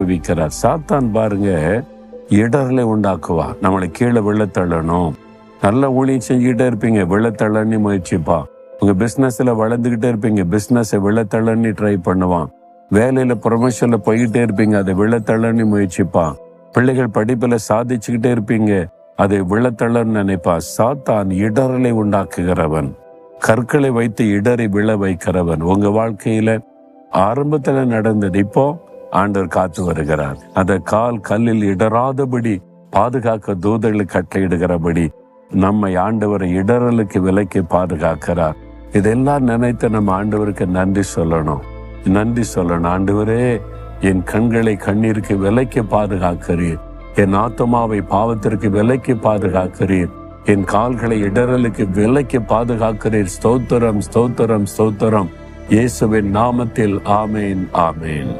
தப்புவிக்கிறார். சாத்தான் பாருங்க இடர்களை உண்டாக்குவான். நம்மளை கீழே விழத்தள்ளணும். நல்ல ஊழியம் செஞ்சுக்கிட்டே இருப்பீங்க, விழத்தள்ளன்னு முயற்சிப்பா. உங்க பிசினஸ்ல வளர்ந்துகிட்டே இருப்பீங்க, பிசினஸை விழத்தள்ளன்னு ட்ரை பண்ணுவான். வேலையில ப்ரொமோஷன்ல போய்கிட்டே இருப்பீங்க, அதை விழத்தள்ளன்னு முயற்சிப்பான். பிள்ளைகள் படிப்புல சாதிச்சுக்கிட்டே இருப்பீங்க, அதை விழத்தள்ளன்னு நினைப்பா. சாத்தான் இடர்களை உண்டாக்குகிறவன், கற்களை வைத்து இடரை விழ வைக்கிறவன். உங்க வாழ்க்கையில ஆரம்பத்துல நடந்தது இப்போ ஆண்டவர் காத்து வருகிறார். அந்த கால் கல்லில் இடராதபடி பாதுகாக்க தூதர்களை கட்டளையிடுகிறபடி நம்மை ஆண்டவரை இடரலுக்கு விலைக்கு பாதுகாக்கிறார். இதெல்லாம் நினைத்து நம்ம ஆண்டவருக்கு நன்றி சொல்லணும். ஆண்டவரே, என் கண்களை கண்ணீருக்கு விலைக்கு பாதுகாக்கிறீர், என் ஆத்துமாவை பாவத்திற்கு விலைக்கு பாதுகாக்கிறீர், என் கால்களை இடரலுக்கு விலைக்கு பாதுகாக்கிறீர். ஸ்தோத்திரம், ஸ்தோத்திரம், ஸ்தோத்திரம். இயேசுவின் நாமத்தில் ஆமேன், ஆமேன்.